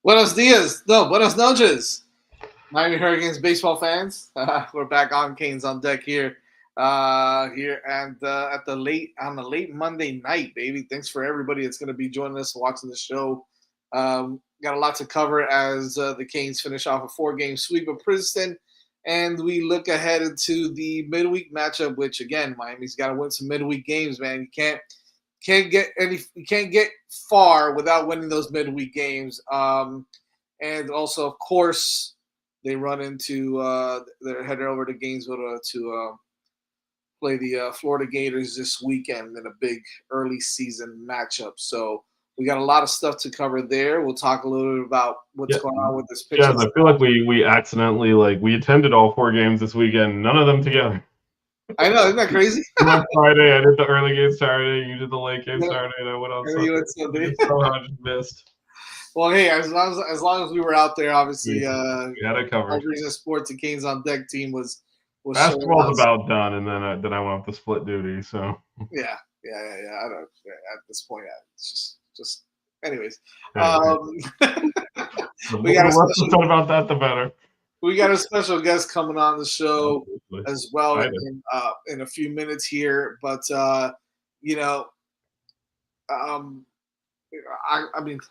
Buenos dias. No, buenos noches. Miami Hurricanes baseball fans. We're back on Canes on deck here. Here and at the late Monday night, baby. Thanks for everybody that's going to be joining us watching the show. Got a lot to cover as the Canes finish off a 4-game sweep of Princeton, and we look ahead into the midweek matchup. Which again, Miami's got to win some midweek games, man. You can't get far without winning those midweek games. And also, of course, they run into they're headed over to Gainesville to play the Florida Gators this weekend in a big early season matchup. So we got a lot of stuff to cover there. We'll talk a little bit about what's going on with this pitching. Yeah, I feel like we accidentally we attended all 4 games this weekend, none of them together. I know, isn't that crazy? On Friday, I did the early game Saturday, you did the late game Saturday, and I went on Sunday. Somehow just missed. Well, hey, as long as we were out there, obviously, we had it covered. Sports and Canes on Deck team was basketball's about done, and then I went up to split duty. So yeah. I don't. At this point, it's just. Anyways, we got a special talk about that. The better. We got a special guest coming on the show as well in a few minutes here, but I mean,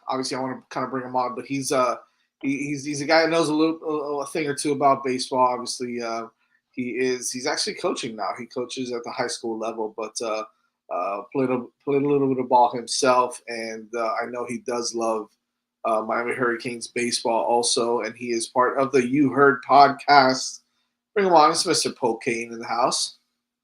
obviously, I want to kind of bring him on, but he's a guy that knows a thing or two about baseball. Obviously, he's actually coaching now. He coaches at the high school level, but played a little bit of ball himself, and I know he does love Miami Hurricanes baseball also, and he is part of the You Heard podcast. Bring him on. It's Mr. Polk Cane in the house.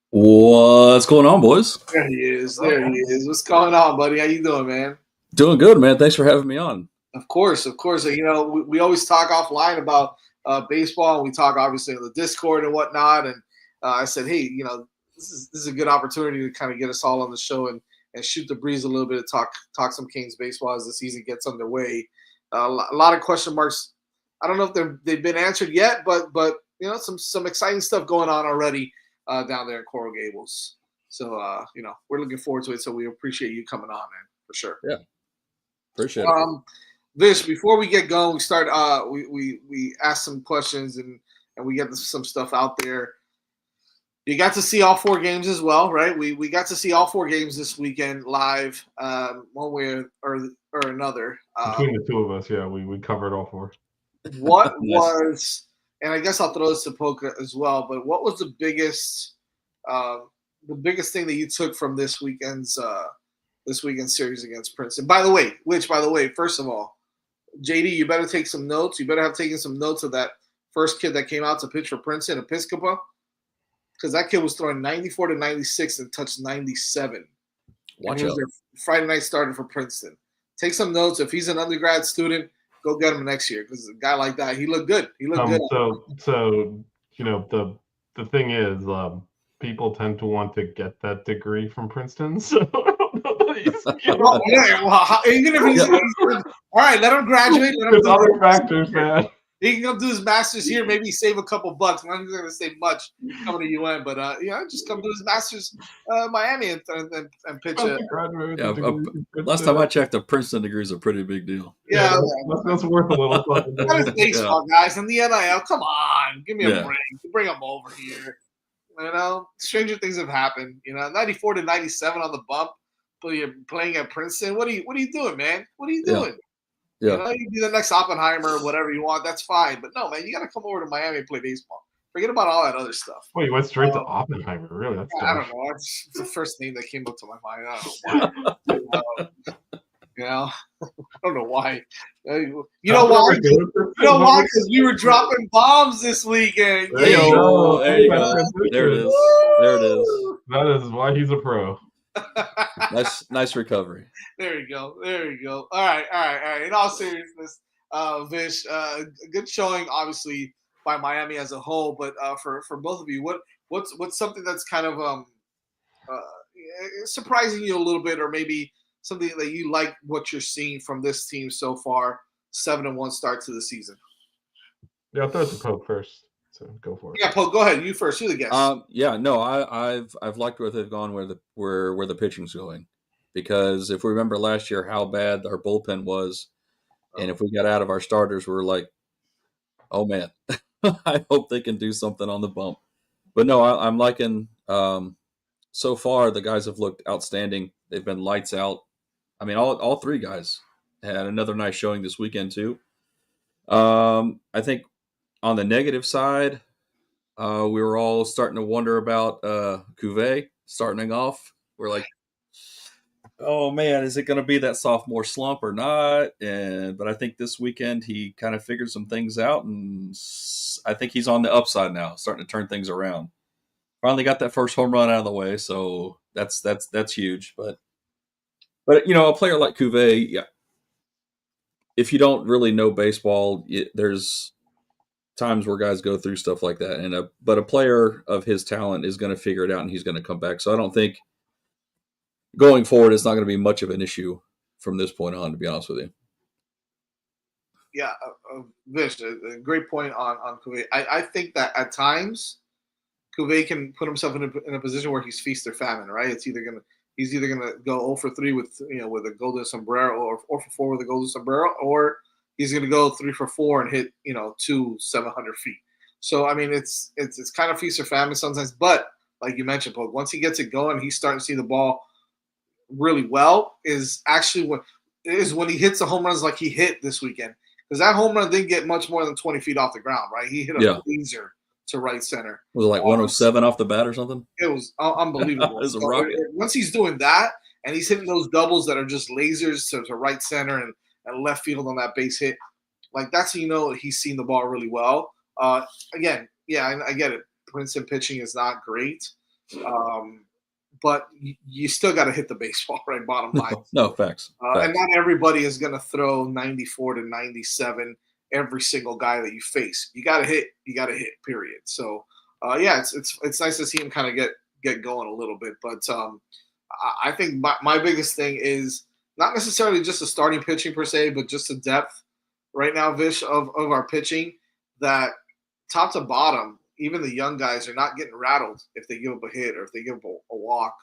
What's going on, boys? There he is. What's going on, buddy? How you doing, man? Doing good, man. Thanks for having me on. Of course. You know, we always talk offline about baseball, and we talk obviously on the Discord and whatnot. And I said, hey, you know, this is a good opportunity to kind of get us all on the show and shoot the breeze a little bit, talk some Canes baseball as the season gets underway. A lot of question marks. I don't know if they've been answered yet, but you know, some exciting stuff going on already down there in Coral Gables. So you know, we're looking forward to it. So we appreciate you coming on, man, for sure. Yeah, appreciate it. Vish, before we get going, we start. We asked some questions and we get some stuff out there. You got to see all 4 games as well, right? We got to see all 4 games this weekend live, one way or another. Between the two of us, yeah, we covered all 4. What was, and I guess I'll throw this to Polka as well, but what was the biggest thing that you took from this weekend's series against Princeton? By the way, first of all, JD, you better take some notes. You better have taken some notes of that first kid that came out to pitch for Princeton, Episcopa. Because that kid was throwing 94 to 96 and touched 97. Watch out. Friday night starter for Princeton. Take some notes. If he's an undergrad student, go get him next year. Because a guy like that, he looked good. Good. So you know, the thing is, people tend to want to get that degree from Princeton. So even if he's all right, let him graduate. There's other factors, man. He can come do his master's here, maybe save a couple bucks. I'm not going to save much coming to UN, but just come do his master's Miami and pitch it. Last time I checked, a Princeton degree is a pretty big deal. Yeah, that's worth a little something. That is baseball, guys, and the NIL. Come on, give me a break. Bring them over here. You know, stranger things have happened. You know, 94 to 97 on the bump. But you're playing at Princeton. What are you doing, man? What are you doing? Yeah. You know, you can be the next Oppenheimer or whatever you want. That's fine. But no, man, you got to come over to Miami and play baseball. Forget about all that other stuff. Wait, you went straight to Oppenheimer? Really? That's I don't know. It's the first name that came up to my mind. I don't know why. You know, I don't know why. You know why? Because we were dropping bombs this weekend. There you go. There it is. There it is. That is why he's a pro. Nice recovery. There you go. All right. In all seriousness, Vish, good showing, obviously, by Miami as a whole. But for both of you, what's something that's kind of surprising you a little bit, or maybe something that you like what you're seeing from this team so far? 7-1 start to the season. Yeah, I'll throw it to Pope first. So go for it. Yeah, Pope, go ahead. You first. You're the guest. I've liked where they've gone, where the pitching's going, because if we remember last year how bad our bullpen was, And if we got out of our starters, we're like, oh man, I hope they can do something on the bump. But no, I'm liking. So far, the guys have looked outstanding. They've been lights out. I mean, all three guys had another nice showing this weekend too. I think on the negative side, we were all starting to wonder about Cuvée starting off. We're like, oh man, is it going to be that sophomore slump or not? But I think this weekend he kind of figured some things out, and I think he's on the upside now, starting to turn things around. Finally got that first home run out of the way, so that's huge. But a player like Cuvée, yeah, if you don't really know baseball, there's times where guys go through stuff like that, but a player of his talent is going to figure it out, and he's going to come back. So I don't think going forward it's not going to be much of an issue from this point on, to be honest with you. Yeah, Vish, a great point on Cuvée. I think that at times Cuvée can put himself in a position where he's feast or famine, right? He's either gonna go 0 for 3 with a golden sombrero, or 0 for 4 with a golden sombrero, or he's gonna go 3 for 4 and hit 700 feet. So I mean, it's kind of feast or famine sometimes. But like you mentioned, Polk, once he gets it going, he's starting to see the ball really well. Is actually when he hits the home runs like he hit this weekend, because that home run didn't get much more than 20 feet off the ground, right? He hit a laser to right center. Was it like 107 off the bat or something? It was unbelievable. It was a rocket. Once he's doing that and he's hitting those doubles that are just lasers to right center and left field on that base hit, like that's how you know he's seen the ball really well. Again, yeah, I get it. Princeton pitching is not great, but you still got to hit the baseball, right? Bottom line. No, facts. And not everybody is going to throw 94 to 97 every single guy that you face. You got to hit, period. So, yeah, it's nice to see him kind of get going a little bit. But I think my biggest thing is not necessarily just the starting pitching per se, but just the depth right now, Vish, of our pitching, that top to bottom, even the young guys are not getting rattled if they give up a hit or if they give up a walk.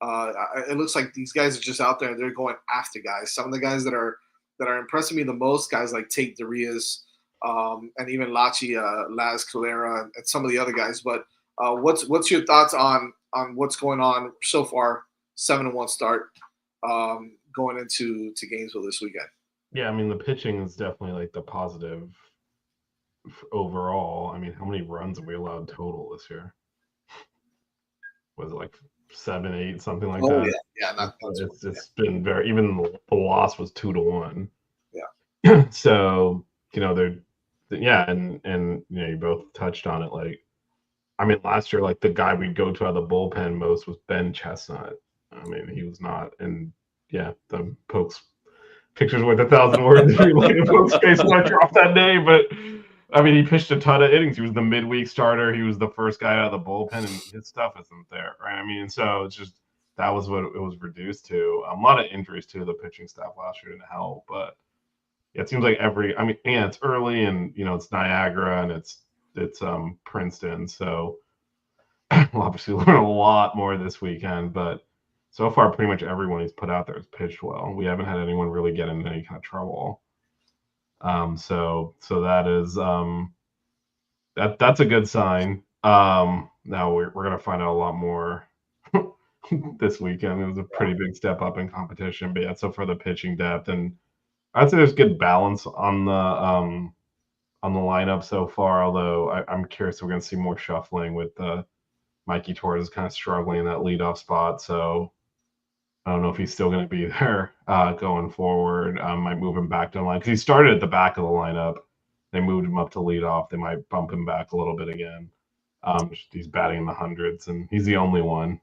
It looks like these guys are just out there and they're going after guys. Some of the guys that are impressing me the most, guys like Tate Darius, and even Laz Calera, and some of the other guys. But what's your thoughts on what's going on so far? 7-1 start going into Gainesville this weekend. Yeah, I mean the pitching is definitely like the positive overall. I mean, how many runs have we allowed total this year? Was it like 7, 8, something like that? Yeah. It's been very. Even the loss was 2-1. Yeah. So they're and you both touched on it. Like, I mean, last year, like the guy we'd go to out of the bullpen most was Ben Chestnut. I mean, he was not. And yeah, the Polk's pictures worth 1,000 words. If you look at Polk's face when I dropped that day, but. I mean, he pitched a ton of innings. He was the midweek starter. He was the first guy out of the bullpen, and his stuff isn't there, right? I mean, so it's just that was what it was reduced to. A lot of injuries too. The pitching staff last year didn't help, but yeah, it seems like it's early, and it's Niagara, and it's Princeton, so we'll obviously learn a lot more this weekend. But so far, pretty much everyone he's put out there has pitched well. We haven't had anyone really get into any kind of trouble. So that is that's a good sign. Now we're gonna find out a lot more this weekend. It was a pretty big step up in competition, but yeah, so far the pitching depth, and I'd say there's good balance on the lineup so far. Although I'm curious, we're gonna see more shuffling with Mikey Torres kind of struggling in that leadoff spot. So I don't know if he's still going to be there going forward. Might move him back to the line because he started at the back of the lineup. They moved him up to lead off. They might bump him back a little bit again. He's batting in the hundreds, and he's the only one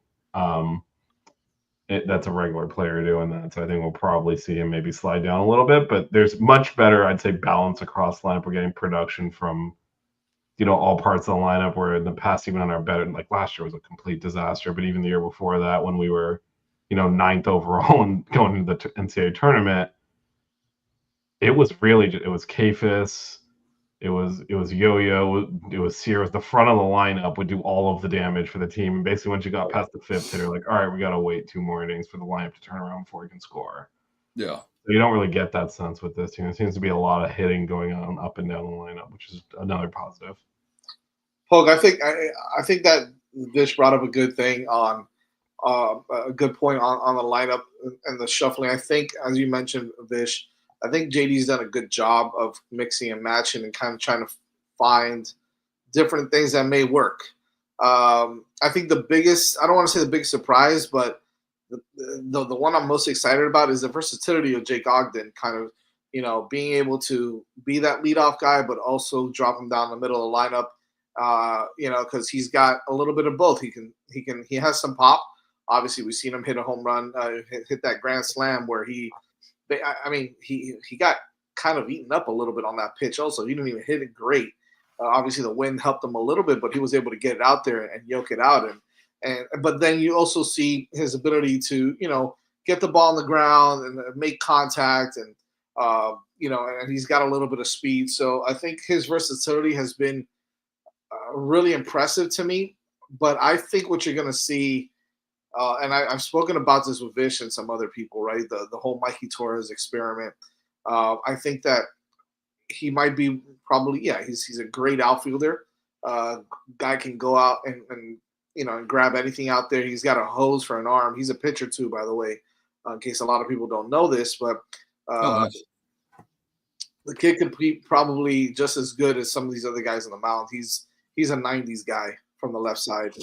that's a regular player doing that. So I think we'll probably see him maybe slide down a little bit. But there's much better, I'd say, balance across the lineup. We're getting production from all parts of the lineup. Where in the past, even on our bet, like last year was a complete disaster. But even the year before that, when we were 9th overall and going into the NCAA tournament, it was Kafis, it was Yo-Yo, it was Sears. The front of the lineup would do all of the damage for the team. And basically, once you got past the 5th hitter, like, all right, we got to wait 2 more innings for the lineup to turn around before we can score. Yeah. You don't really get that sense with this team. There seems to be a lot of hitting going on up and down the lineup, which is another positive. Polk, I think that Vish brought up a good thing on a good point on the lineup and the shuffling. I think, as you mentioned, Vish, I think JD's done a good job of mixing and matching and kind of trying to find different things that may work. I think the biggest, I don't want to say the biggest surprise, but the one I'm most excited about is the versatility of Jake Ogden, kind of, being able to be that leadoff guy, but also drop him down the middle of the lineup. Because he's got a little bit of both. He has some pop. Obviously, we've seen him hit a home run, hit that grand slam where he got kind of eaten up a little bit on that pitch. Also, he didn't even hit it great. Obviously, the wind helped him a little bit, but he was able to get it out there and yoke it out. But then you also see his ability to get the ball on the ground and make contact, and and he's got a little bit of speed. So I think his versatility has been really impressive to me. But I think what you're going to see. And I've spoken about this with Vish and some other people, right? The whole Mikey Torres experiment. I think that he might be he's a great outfielder. Guy can go out and grab anything out there. He's got a hose for an arm. He's a pitcher too, by the way, in case a lot of people don't know this. But Nice. the kid could be probably just as good as some of these other guys on the mound. He's a 90s guy from the left side.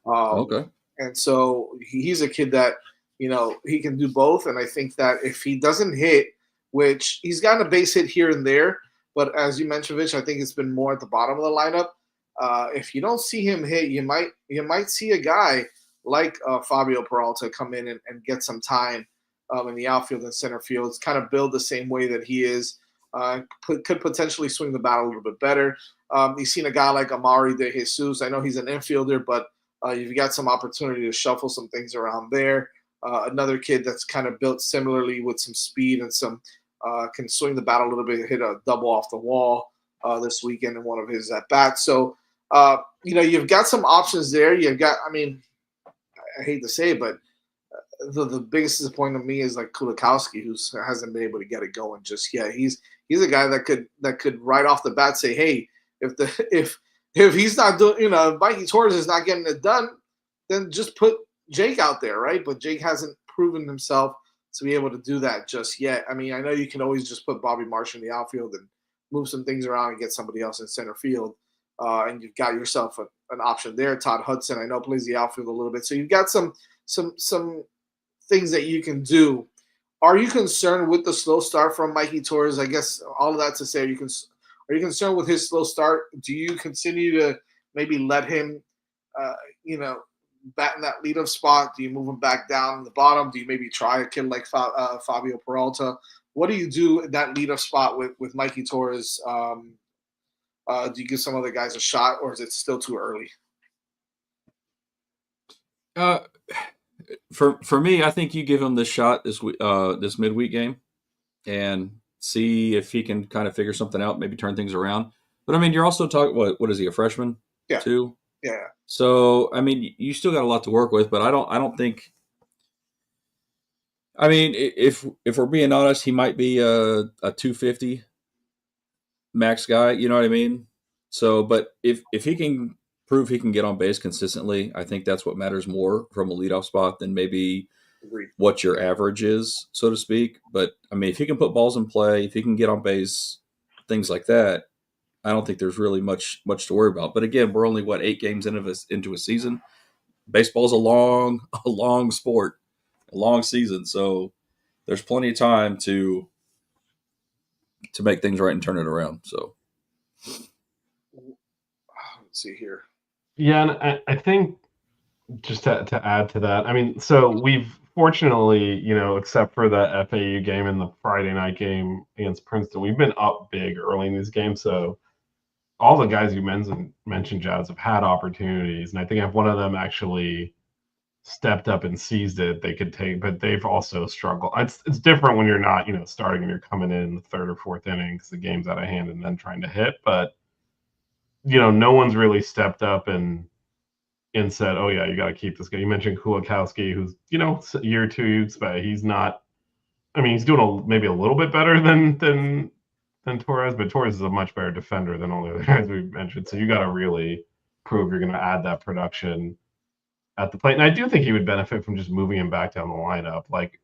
Okay. And so he's a kid that, he can do both. And I think that if he doesn't hit, which he's gotten a base hit here and there, but as you mentioned, Vish, I think it's been more at the bottom of the lineup. If you don't see him hit, you might see a guy like Fabio Peralta come in and get some time in the outfield and center field. It's kind of build the same way that he is. Could potentially swing the bat a little bit better. You've seen a guy like Amari De Jesus. I know he's an infielder, but you've got some opportunity to shuffle some things around there. Another kid that's kind of built similarly with some speed and some can swing the bat a little bit, hit a double off the wall this weekend in one of his at bats. So, you've got some options there. You've got, I hate to say it, but the biggest disappointment to me is like Kulikowski, who hasn't been able to get it going just yet. He's a guy that could right off the bat say, hey, if he's not doing, if Mikey Torres is not getting it done, then just put Jake out there, right? But Jake hasn't proven himself to be able to do that just yet. I know you can always just put Bobby Marsh in the outfield and move some things around and get somebody else in center field, and you've got yourself an option there. Todd Hudson, I know, plays the outfield a little bit, so you've got some things that you can do. Are you concerned with the slow start from Mikey Torres? I guess all of that to say, are you concerned with his slow start? Do you continue to maybe let him, bat in that leadoff spot? Do you move him back down the bottom? Do you maybe try a kid like Fabio Peralta? What do you do in that leadoff spot with Mikey Torres? Do you give some other guys a shot, or is it still too early? For me, I think you give him this shot this midweek game and see if he can kind of figure something out, maybe turn things around. But you're also talking, what is he, a freshman? Yeah. Too? Yeah. So you still got a lot to work with, but I don't think. If we're being honest, he might be a 250 max guy. You know what I mean? So, but if he can prove he can get on base consistently, I think that's what matters more from a leadoff spot than maybe what your average is, so to speak. But if he can put balls in play, if he can get on base, things like that, I don't think there's really much to worry about. But again, we're only 8 games into a season. Baseball's a long sport, a long season, so there's plenty of time to make things right and turn it around. So let's see here. Yeah, and I think just to add to that, so we've fortunately, except for the FAU game and the Friday night game against Princeton, we've been up big early in these games. So all the guys you mentioned, Jazz, have had opportunities. And I think if one of them actually stepped up and seized it, they could take, but they've also struggled. It's different when you're not, starting and you're coming in the third or fourth inning because the game's out of hand and then trying to hit. But, no one's really stepped up and said, oh, yeah, you got to keep this guy. You mentioned Kulikowski, who's, a year or two, you'd expect he's not I mean, he's doing maybe a little bit better than Torres, but Torres is a much better defender than all the other guys we've mentioned. So you got to really prove you're going to add that production at the plate. And I do think he would benefit from just moving him back down the lineup. Like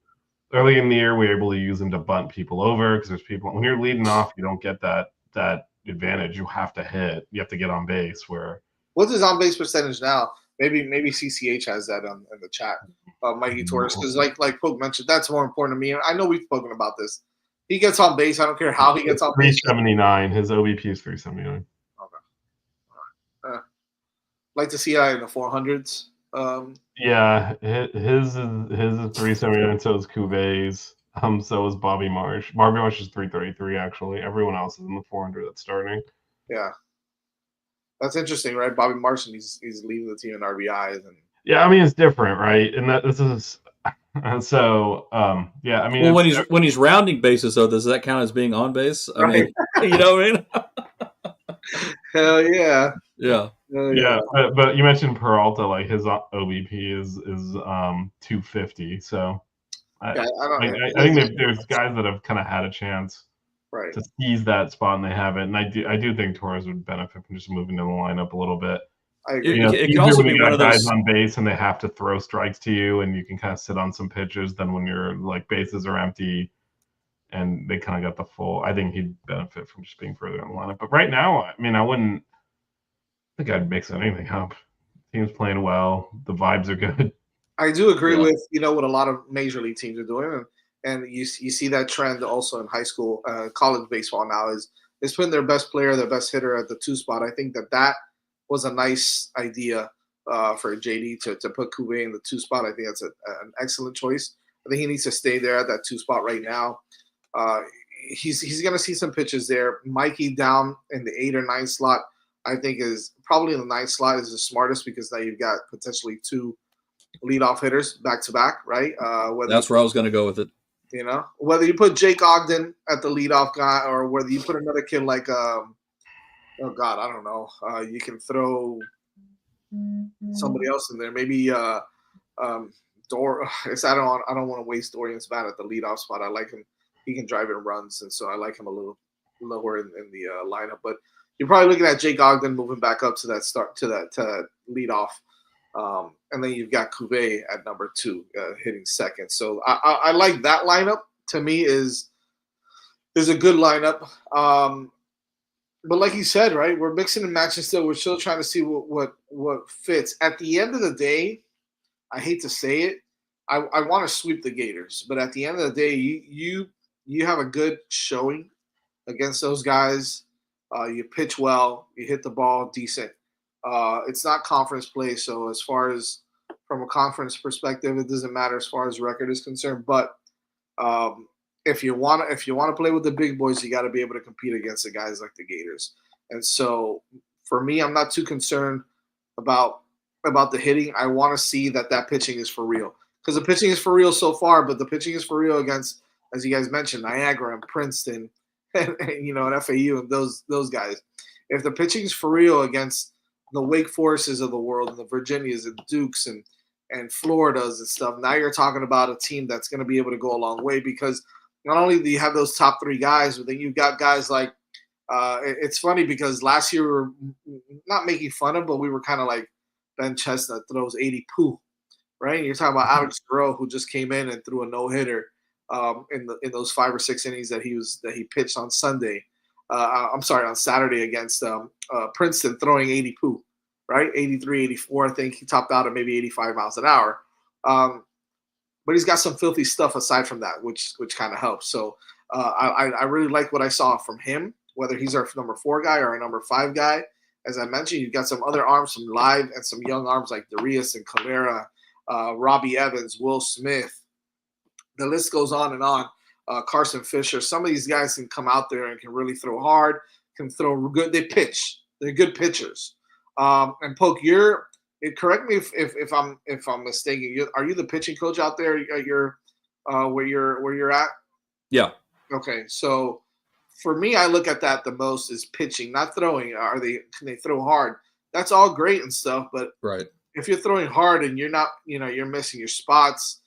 early in the year, we were able to use him to bunt people over because there's people when you're leading off, you don't get that advantage. You have to hit. You have to get on base. What's his on base percentage now? Maybe CCH has that in the chat. Mikey Torres, because like Polk mentioned, that's more important to me. I know we've spoken about this. He gets on base. I don't care how he gets on base. 379. His OBP is 379. Okay. Like to see that in the 400s. Yeah, his is 379. So is Cuvier's. So is Bobby Marsh. Bobby Marsh is 333 actually. Everyone else is in the 400 that's starting. Yeah, that's interesting, right? Bobby Marsh, he's leading the team in RBIs, and yeah, I mean it's different, right? And that this is so yeah. I mean, well, when he's rounding bases, though, does that count as being on base? I mean, you know what I mean? Hell yeah. Yeah. Yeah, but you mentioned Peralta, like his OBP is 250. So I think there's guys that have kind of had a chance to seize that spot and they haven't. And I do think Torres would benefit from just moving to the lineup a little bit. I agree. It can also be one of those guys on base and they have to throw strikes to you, and you can kind of sit on some pitches. Then when your like bases are empty, and they kind of got the full. I think he'd benefit from just being further in the lineup. But right now, I mean, I wouldn't think I'd mix anything up. Team's playing well. The vibes are good. I do agree with what a lot of major league teams are doing, and you see that trend also in high school, college baseball now is putting their best player, their best hitter at the 2 spot. I think that was a nice idea for JD to put Cuvier in the 2 spot. I think that's an excellent choice. I think he needs to stay there at that 2 spot right now. He's going to see some pitches there. Mikey down in the 8 or 9 slot, I think is probably in the 9th slot is the smartest because now you've got potentially 2 leadoff hitters back to back, right? That's where I was going to go with it. You know, whether you put Jake Ogden at the leadoff guy or whether you put another kid like, oh God, I don't know. You can throw somebody else in there. Maybe Dor. I don't want to waste Dorian Spat at the leadoff spot. I like him. He can drive in runs, and so I like him a little lower in the lineup. But you're probably looking at Jake Ogden moving back up to that leadoff. And then you've got Cuvier at number 2, hitting second. So I like that lineup. To me, is a good lineup. But like you said, right, we're mixing and matching still. We're still trying to see what fits. At the end of the day, I hate to say it, I want to sweep the Gators. But at the end of the day, you have a good showing against those guys. You pitch well. You hit the ball decent. It's not conference play, so as far as from a conference perspective, it doesn't matter as far as record is concerned. But if you want to play with the big boys, you got to be able to compete against the guys like the Gators. And so, for me, I'm not too concerned about the hitting. I want to see that pitching is for real because the pitching is for real so far, but the pitching is for real against, as you guys mentioned, Niagara and Princeton, and and FAU and those guys. If the pitching is for real against the Wake Forests of the world and the Virginias and Dukes and Floridas and stuff. Now you're talking about a team that's going to be able to go a long way because not only do you have those top 3 guys, but then you've got guys like it's funny because last year we were not making fun of, but we were kind of like Ben Chestnut throws 80 poo, right? And you're talking about Alex Thoreau who just came in and threw a no-hitter in those 5 or 6 innings that he pitched on Sunday. On Saturday against Princeton, throwing 80 poo, right? 83, 84. I think he topped out at maybe 85 miles an hour. But he's got some filthy stuff aside from that, which kind of helps. So I really like what I saw from him, whether he's our number 4 guy or our number 5 guy. As I mentioned, you've got some other arms, some live and some young arms like Darius and Calera, Robbie Evans, Will Smith. The list goes on and on. Carson Fisher. Some of these guys can come out there and can really throw hard, can throw good. They pitch. They're good pitchers. And Polk, correct me if I'm mistaken. Are you the pitching coach out there at where you're at? Yeah. Okay. So for me, I look at that the most is pitching, not throwing. Can they throw hard? That's all great and stuff, but right. If you're throwing hard and you're not, you're missing your spots.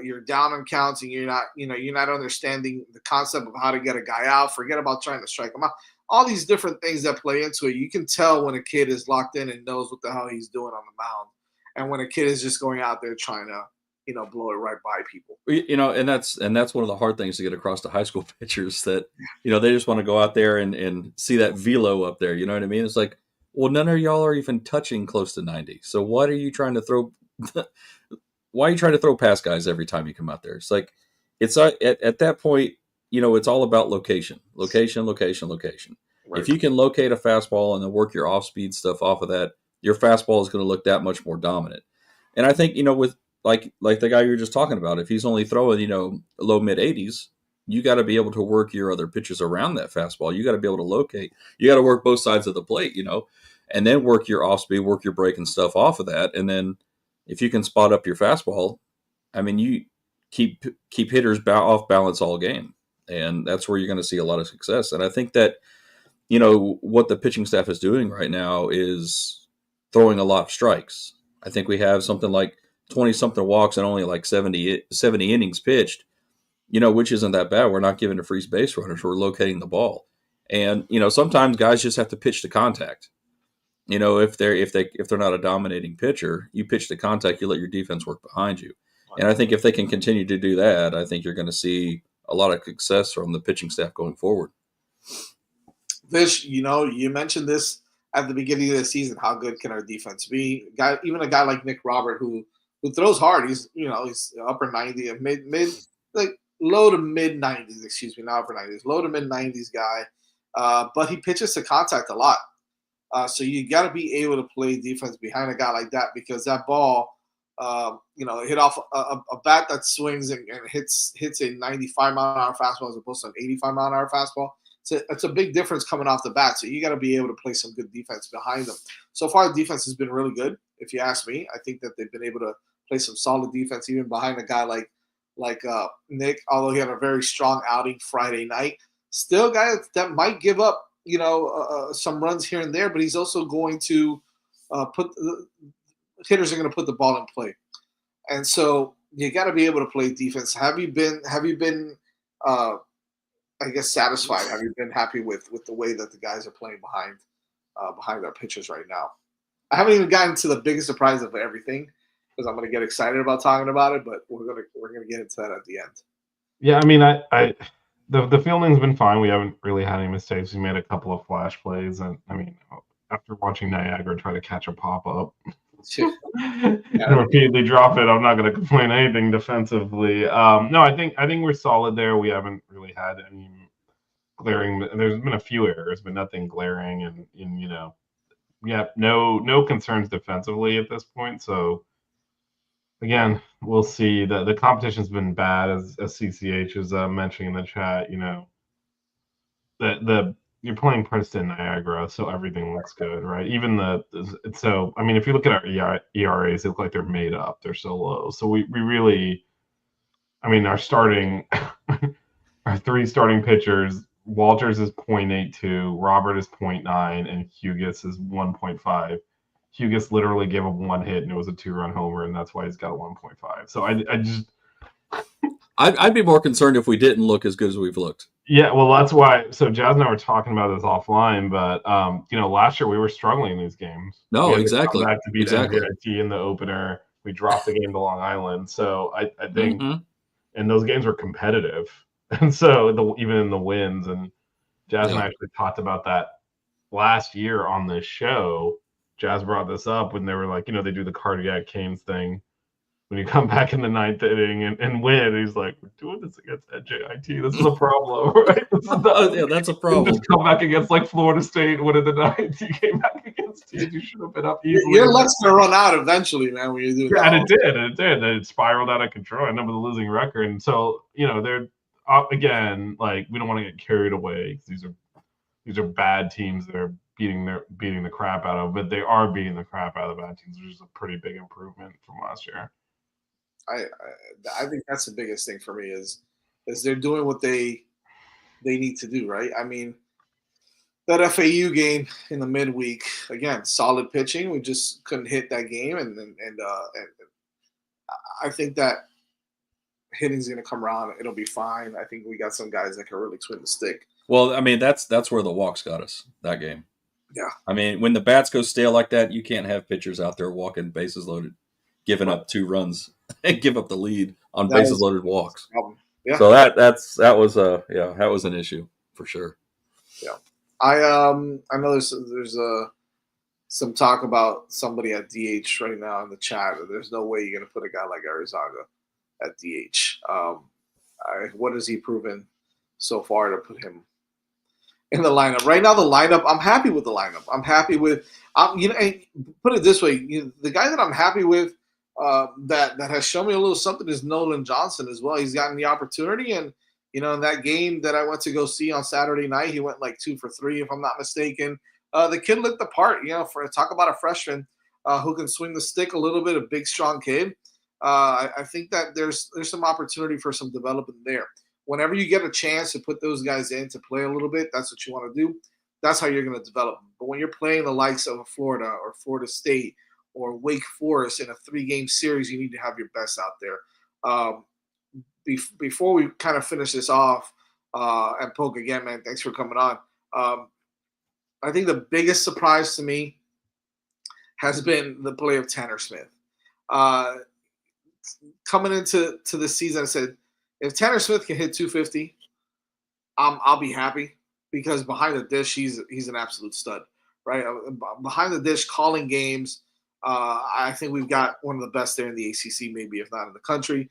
You're down on counts, and you're not understanding the concept of how to get a guy out. Forget about trying to strike him out. All these different things that play into it. You can tell when a kid is locked in and knows what the hell he's doing on the mound, and when a kid is just going out there trying to, blow it right by people. And that's one of the hard things to get across to high school pitchers, that they just want to go out there and see that velo up there. You know what I mean? It's like, well, none of y'all are even touching close to 90. So what are you trying to throw? Why are you trying to throw past guys every time you come out there? It's like, it's at that point, it's all about location. Right. If you can locate a fastball and then work your off-speed stuff off of that, your fastball is going to look that much more dominant. And I think, with like the guy you were just talking about, if he's only throwing, low mid 80s, you got to be able to work your other pitches around that fastball. You got to be able to locate. You got to work both sides of the plate, and then work your off-speed, work your break and stuff off of that. And then if you can spot up your fastball, I mean, you keep hitters off balance all game. And that's where you're going to see a lot of success. And I think that, what the pitching staff is doing right now is throwing a lot of strikes. I think we have something like 20-something walks and only like 70 innings pitched, which isn't that bad. We're not giving to free base runners. We're locating the ball. And, sometimes guys just have to pitch to contact. If they're not a dominating pitcher, you pitch to contact, you let your defense work behind you. And I think if they can continue to do that, I think you're going to see a lot of success from the pitching staff going forward. Vish, you mentioned this at the beginning of the season. How good can our defense be? Even a guy like Nick Robert, who throws hard. He's upper 90, like low to mid 90s. Excuse me, not upper 90s, low to mid 90s guy. But he pitches to contact a lot. So you got to be able to play defense behind a guy like that, because that ball, hit off a bat that swings and hits a 95-mile-an-hour fastball as opposed to an 85-mile-an-hour fastball. It's a big difference coming off the bat. So you got to be able to play some good defense behind them. So far, the defense has been really good, if you ask me. I think that they've been able to play some solid defense even behind a guy like Nick, although he had a very strong outing Friday night. Still a guy that might give up, some runs here and there, but he's also going to hitters are going to put the ball in play. And so you got to be able to play defense. Have you been I guess satisfied? Have you been happy with the way that the guys are playing behind their pitchers right now? I haven't even gotten to the biggest surprise of everything, because I'm going to get excited about talking about it, but we're going to get into that at the end. Yeah, I mean, the fielding's been fine. We haven't really had any mistakes. We made a couple of flash plays, and I mean, after watching Niagara try to catch a pop up and repeatedly drop it, I'm not going to complain anything defensively. No, I think we're solid there. We haven't really had any glaring. There's been a few errors, but nothing glaring, and no concerns defensively at this point. So again, we'll see. The competition's been bad, as CCH is mentioning in the chat. You're playing Princeton, Niagara, so everything looks good, right? Even so, I mean, if you look at our ERAs, they look like they're made up. They're so low. So we really, I mean, our three starting pitchers, Walters is 0.82, Robert is 0.9, and Hugus is 1.5. Hugus literally gave up one hit, and it was a 2-run homer, and that's why he's got a 1.5. So I'd be more concerned if we didn't look as good as we've looked. Yeah, well, that's why. So Jazz and I were talking about this offline, but last year we were struggling in these games. No, exactly. Back to beat NJIT in the opener, we dropped the game to Long Island. So I think, and those games were competitive, and so even in the wins, and Jazz and I actually talked about that last year on this show. Jazz brought this up when they were like, they do the cardiac canes thing. When you come back in the ninth inning and win, he's like, we're doing this against NJIT. This is a problem, right? That's a problem. Just come back against like Florida State, win in the ninth. You came back against teams you should have been up easily. Your luck's gonna run out eventually, man. When you do that, and it did. It spiraled out of control. I remember the losing record, and so they're up again. Like, we don't want to get carried away, because these are bad teams that are beating the crap out of, but they are beating the crap out of bad teams, which is a pretty big improvement from last year. I think that's the biggest thing for me is they're doing what they need to do, right? I mean, that FAU game in the midweek, again, solid pitching. We just couldn't hit that game, and I think that hitting's going to come around. It'll be fine. I think we got some guys that can really swing the stick. Well, I mean, that's where the walks got us that game. Yeah. I mean, when the bats go stale like that, you can't have pitchers out there walking bases loaded, giving up 2 runs and give up the lead on bases loaded walks. Yeah. So that was an issue for sure. Yeah. I know there's some talk about somebody at DH right now in the chat. There's no way you're going to put a guy like Arizaga at DH. What has he proven so far to put him in the lineup? Right now, the lineup, I'm happy with the lineup. I'm happy with, put it this way, the guy that I'm happy with that has shown me a little something is Nolan Johnson as well. He's gotten the opportunity, and in that game that I went to go see on Saturday night, he went like 2 for 3, if I'm not mistaken. The kid looked the part. For talk about a freshman who can swing the stick a little bit, a big, strong kid. I think that there's some opportunity for some development there. Whenever you get a chance to put those guys in to play a little bit, that's what you want to do. That's how you're going to develop them. But when you're playing the likes of Florida or Florida State or Wake Forest in a 3-game series, you need to have your best out there. Before we kind of finish this off, and Polk, again, man, thanks for coming on. I think the biggest surprise to me has been the play of Tanner Smith. Coming into the season, I said, if Tanner Smith can hit 250, I'll be happy, because behind the dish, he's an absolute stud, right? Behind the dish, calling games, I think we've got one of the best there in the ACC, maybe if not in the country.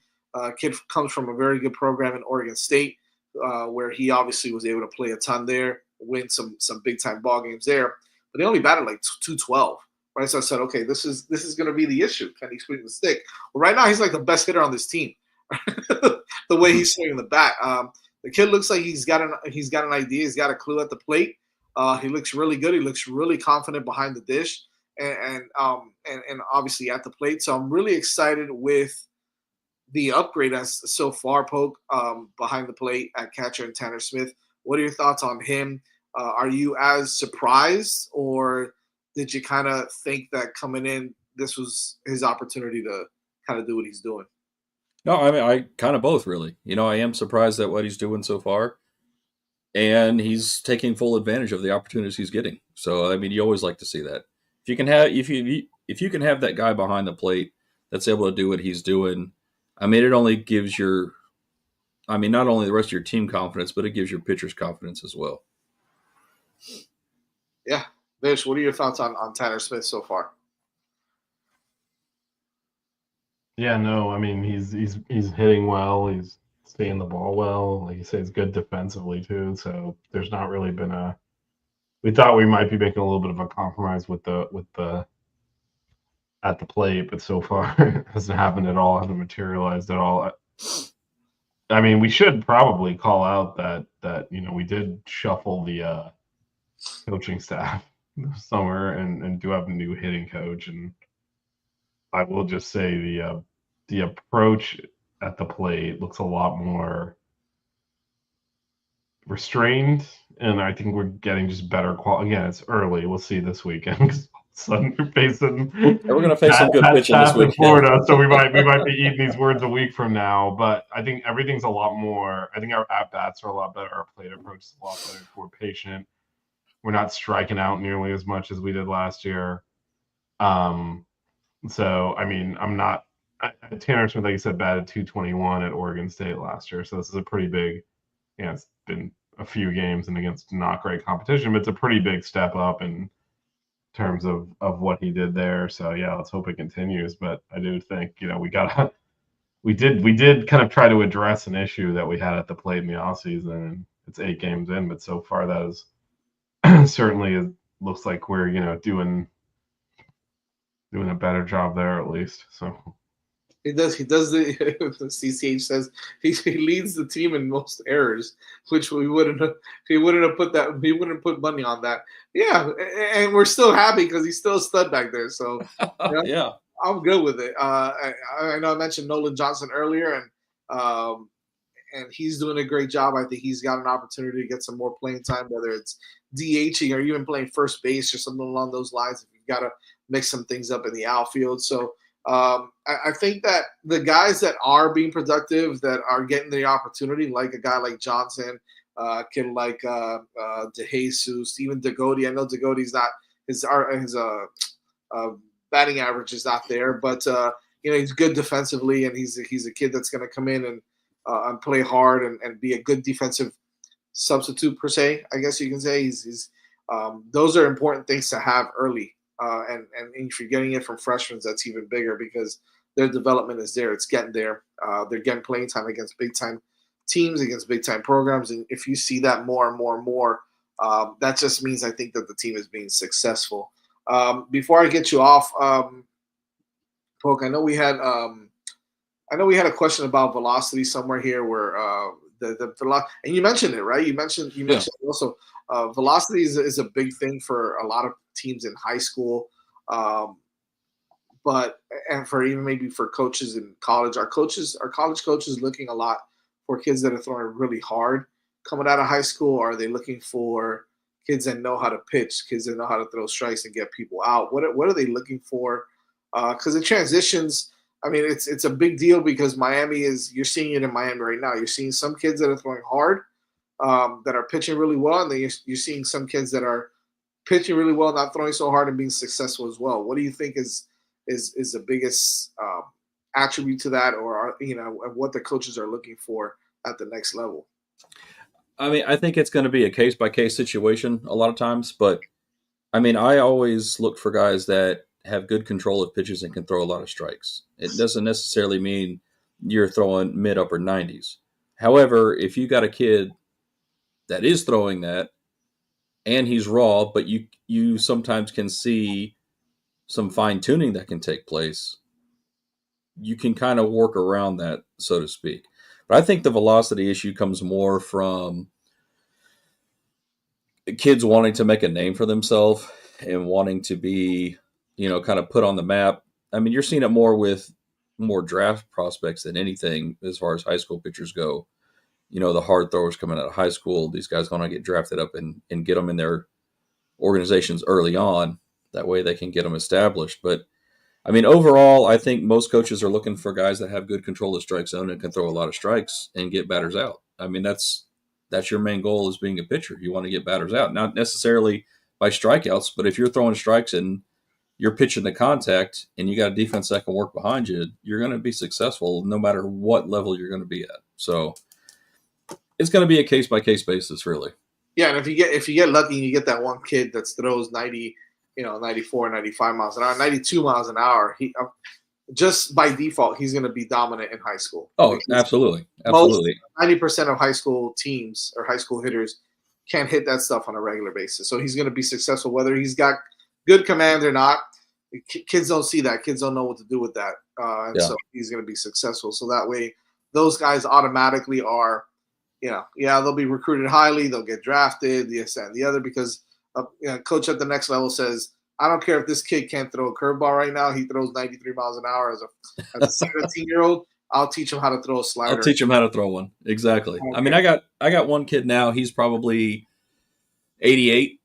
Kid comes from a very good program in Oregon State, where he obviously was able to play a ton there, win some big-time ball games there. But they only batted like 212, right? So I said, okay, this is going to be the issue. Can he swing the stick? Well, right now he's like the best hitter on this team. The way he's swinging the bat, the kid looks like he's got an idea. He's got a clue at the plate. He looks really good. He looks really confident behind the dish, and obviously at the plate. So I'm really excited with the upgrade as so far, Polk, behind the plate at catcher and Tanner Smith. What are your thoughts on him? Are you as surprised, or did you kind of think that coming in, this was his opportunity to kind of do what he's doing? No, I mean, I kind of both, really. I am surprised at what he's doing so far, and he's taking full advantage of the opportunities he's getting. So, I mean, you always like to see that. If you can have that guy behind the plate that's able to do what he's doing, I mean, it only gives not only the rest of your team confidence, but it gives your pitchers confidence as well. Yeah. Vish, what are your thoughts on Tanner Smith so far? Yeah, no, I mean, he's hitting well. He's seeing the ball well. Like you say, he's good defensively too. So there's not really been we thought we might be making a little bit of a compromise with the at the plate, but so far it hasn't happened at all. Hasn't materialized at all. I mean, we should probably call out that we did shuffle the coaching staff this summer and do have a new hitting coach, and I will just say the approach at the plate looks a lot more restrained, and I think we're getting just better quality. Again, it's early. We'll see this weekend, because all of a sudden we're facing. We're going to face some good pitching this weekend, Florida, so we might be eating these words a week from now. But I think everything's a lot more. I think our at bats are a lot better. Our plate approach is a lot better. We're patient. We're not striking out nearly as much as we did last year. So I mean, Tanner Smith, like you said, batted 221 at Oregon State last year. So this is a pretty big. Yeah, it's been a few games and against not great competition, but it's a pretty big step up in terms of what he did there. So yeah, let's hope it continues. But I do think we did kind of try to address an issue that we had at the plate in the offseason, and it's 8 games in, but so far that is certainly looks like we're doing a better job there, at least. So he does the CCH says he leads the team in most errors, which he wouldn't put money on that. Yeah, and we're still happy because he's still a stud back there. So yeah, I'm good with it. I know I mentioned Nolan Johnson earlier, and he's doing a great job. I think he's got an opportunity to get some more playing time, whether it's DHing or even playing first base or something along those lines. If you've got to mix some things up in the outfield. So I think that the guys that are being productive, that are getting the opportunity, like a guy like Johnson, kid like DeJesus, even Degody. I know Degody's not his batting average is not there, but he's good defensively, and he's a kid that's going to come in and play hard and be a good defensive substitute per se. I guess you can say he's those are important things to have early. And if you're getting it from freshmen, that's even bigger because their development is there. It's getting there. They're getting playing time against big time teams, against big time programs. And if you see that more and more and more, that just means I think that the team is being successful. Before I get you off, Polk, I know we had a question about velocity somewhere here where and you mentioned it, right? You mentioned also velocity is a big thing for a lot of teams in high school, and for even maybe for coaches in college. Our college coaches looking a lot for kids that are throwing really hard coming out of high school. Or are they looking for kids that know how to pitch, kids that know how to throw strikes and get people out? What are they looking for? Because the transitions, I mean, it's a big deal because you're seeing it in Miami right now. You're seeing some kids that are throwing hard, that are pitching really well, and then you're seeing some kids that are pitching really well, not throwing so hard and being successful as well. What do you think is the biggest attribute to that, or what the coaches are looking for at the next level? I mean, I think it's going to be a case by case situation a lot of times, but I mean, I always look for guys that have good control of pitches and can throw a lot of strikes. It doesn't necessarily mean you're throwing mid upper 90s. However, if you got a kid that is throwing that and he's raw, but you sometimes can see some fine tuning that can take place, you can kind of work around that, so to speak. But I think the velocity issue comes more from kids wanting to make a name for themselves and wanting to be, kind of put on the map. I mean, you're seeing it more with more draft prospects than anything as far as high school pitchers go. The hard throwers coming out of high school, these guys going to get drafted up and get them in their organizations early on. That way they can get them established. But, I mean, overall, I think most coaches are looking for guys that have good control of strike zone and can throw a lot of strikes and get batters out. I mean, that's your main goal as being a pitcher. You want to get batters out, not necessarily by strikeouts, but if you're throwing strikes and you're pitching the contact and you got a defense that can work behind you, you're going to be successful no matter what level you're going to be at. So it's going to be a case by case basis, really. Yeah, and if you get lucky and you get that one kid that throws 90, 94, 95 miles an hour, 92 miles an hour, he just by default he's going to be dominant in high school. Oh, absolutely. 90% of high school teams or high school hitters can't hit that stuff on a regular basis. So he's going to be successful whether he's got good command or not. Kids don't see that. Kids don't know what to do with that. So he's going to be successful. So that way those guys automatically are, they'll be recruited highly. They'll get drafted, this and the other, because coach at the next level says, I don't care if this kid can't throw a curveball right now. He throws 93 miles an hour as a 17-year-old. I'll teach him how to throw a slider. I'll teach him how to throw one. Exactly. Okay. I mean, I got one kid now. He's probably 88,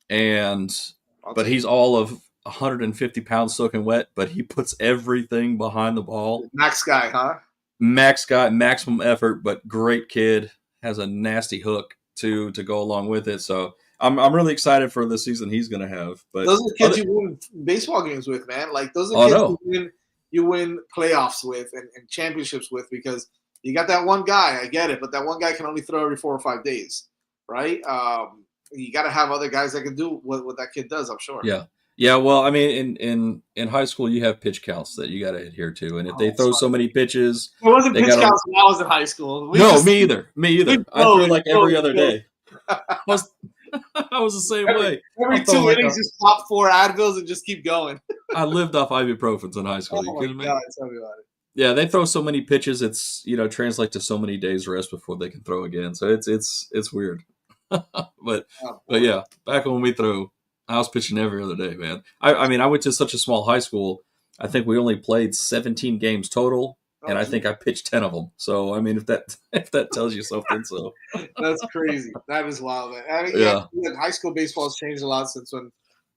but he's all of 150 pounds soaking wet. But he puts everything behind the ball. Max guy, huh? Max guy, maximum effort, but great kid. Has a nasty hook to go along with it. So I'm really excited for the season he's going to have. But those are the kids you win baseball games with, man. Like those are kids you win playoffs with and championships with, because you got that one guy. I get it, but that one guy can only throw every 4 or 5 days, right? You got to have other guys that can do what that kid does. I'm sure. Yeah. Well, I mean, in high school, you have pitch counts that you got to adhere to, and if they throw so many pitches, it wasn't pitch counts when I was in high school. Me either. I threw like every other day. I was the same way. Every 2 innings, just pop 4 Advils and just keep going. I lived off ibuprofens in high school. You kidding me? God, tell me about it. Yeah, they throw so many pitches. It's translate to so many days rest before they can throw again. So it's weird. but yeah, back when we threw, I was pitching every other day, man. I mean, I went to such a small high school. I think we only played 17 games total, and I think I pitched 10 of them. So, I mean, if that tells you something, so that's crazy. That is wild, man. I mean, high school baseball has changed a lot since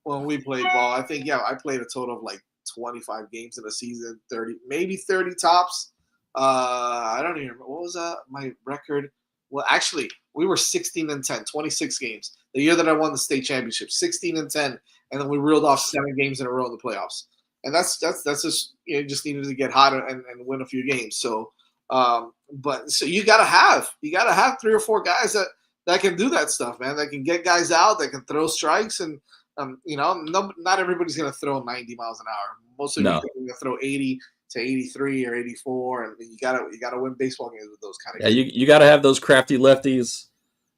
when we played ball. I think I played a total of like 25 games in a season, 30, maybe 30 tops. I don't even remember. What was my record? Well, actually, we were 16-10, 26 games. The year that I won the state championship, 16-10, and then we reeled off 7 games in a row in the playoffs. And that's just just needed to get hot and win a few games. So, but so you gotta have 3 or 4 guys that can do that stuff, man. That can get guys out, that can throw strikes, and not everybody's gonna throw 90 miles an hour. Most of you are gonna throw 80 to 83 or 84, and you gotta win baseball games with those kind of guys. You gotta have those crafty lefties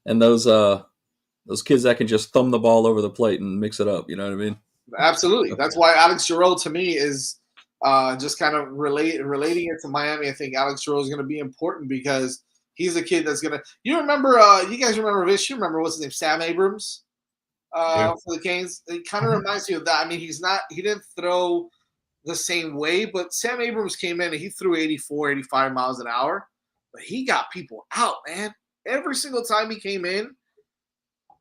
and those kids that can just thumb the ball over the plate and mix it up. You know what I mean? Absolutely. That's why Alex Giroux to me is just kind of relating it to Miami. I think Alex Giroux is going to be important because he's a kid that's going to. You remember? You guys remember Vish? You remember what's his name? Sam Abrams for the Canes. It kind of reminds me of that. I mean, he didn't throw the same way, but Sam Abrams came in and he threw 84, 85 miles an hour, but he got people out, man. Every single time he came in,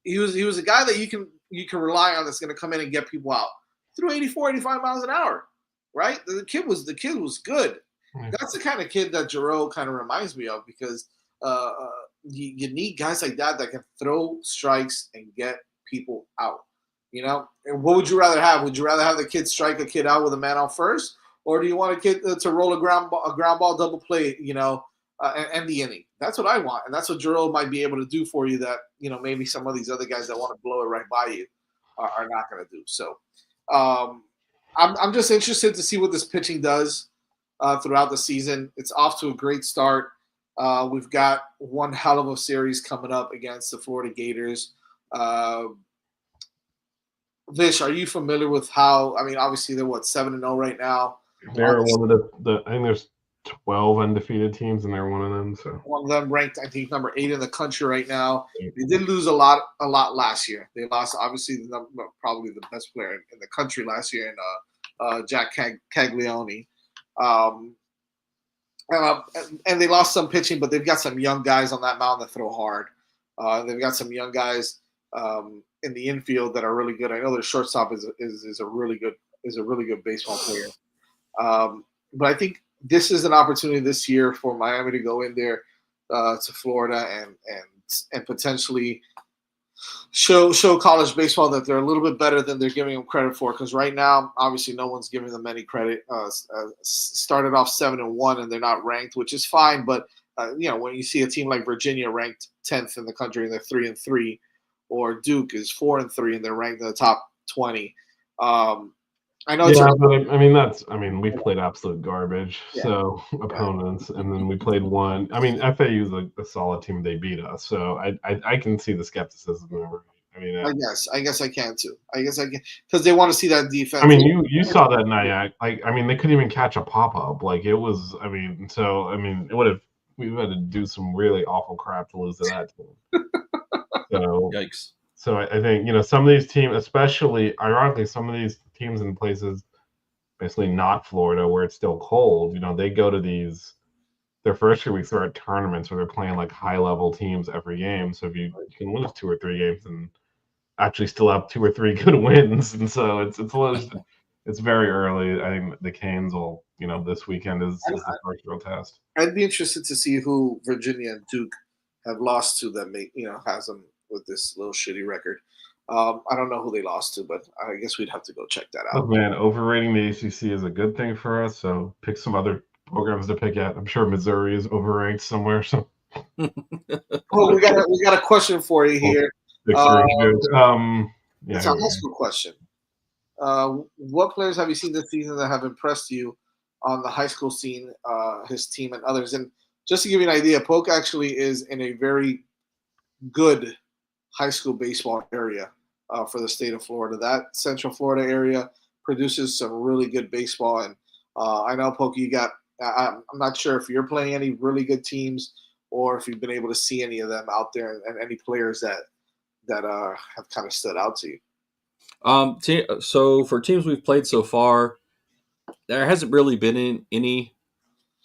he was a guy that you can rely on that's going to come in and get people out. Threw 84, 85 miles an hour, right? The kid was good. That's the kind of kid that Giroux kind of reminds me of because you need guys like that can throw strikes and get people out. And what would you rather have? Would you rather have the kid strike a kid out with a man out first, or do you want a kid to roll a ground ball double play, and end the inning? That's what I want, and that's what Giroux might be able to do for you that maybe some of these other guys that want to blow it right by you are not going to do. So I'm just interested to see what this pitching does throughout the season. It's off to a great start. We've got one hell of a series coming up against the Florida Gators. Vish, are you familiar with how? I mean, obviously they're 7-0 right now. They're one of the. I think there's 12 undefeated teams, and they're one of them. So one of them ranked, I think, number 8 in the country right now. They did lose a lot last year. They lost, obviously, probably the best player in the country last year, in Jack Caglione. And they lost some pitching, but they've got some young guys on that mound that throw hard. They've got some young guys in the infield that are really good. I know their shortstop is a really good baseball player. But I think this is an opportunity this year for Miami to go in there to Florida and potentially show college baseball that they're a little bit better than they're giving them credit for. Because right now, obviously, no one's giving them any credit. Started off 7-1 and they're not ranked, which is fine. But when you see a team like Virginia ranked 10th in the country and they're 3-3, or Duke is 4-3 and they're ranked in the top 20. I know. Yeah, but I mean, we played absolute garbage. Yeah. So opponents, and then we played one. I mean, FAU is a solid team. They beat us, so I can see the skepticism there. I mean, I guess I can too. I guess I can because they want to see that defense. I mean, you saw that night. I mean, they couldn't even catch a pop up. Like it was. I mean, we had to do some really awful crap to lose to that team. So yikes. So I think, some of these teams, especially, ironically, some of these teams in places, basically not Florida, where it's still cold, they go to their first few weeks are at tournaments where they're playing like high-level teams every game. So if you can lose 2 or 3 games and actually still have 2 or 3 good wins. And so it's very early. I think the Canes will, this weekend is the first real test. I'd be interested to see who Virginia and Duke have lost to that has them with this little shitty record. I don't know who they lost to, but I guess we'd have to go check that out. Oh, man, overrating the ACC is a good thing for us, so pick some other programs to pick at. I'm sure Missouri is overranked somewhere. So, we got a question for you here. It's a high school question. What players have you seen this season that have impressed you on the high school scene, his team and others? And just to give you an idea, Polk actually is in a very good high school baseball area for the state of Florida. That Central Florida area produces some really good baseball. And I know, Polk, I'm not sure if you're playing any really good teams or if you've been able to see any of them out there and any players that have kind of stood out to you. So for teams we've played so far, there hasn't really been any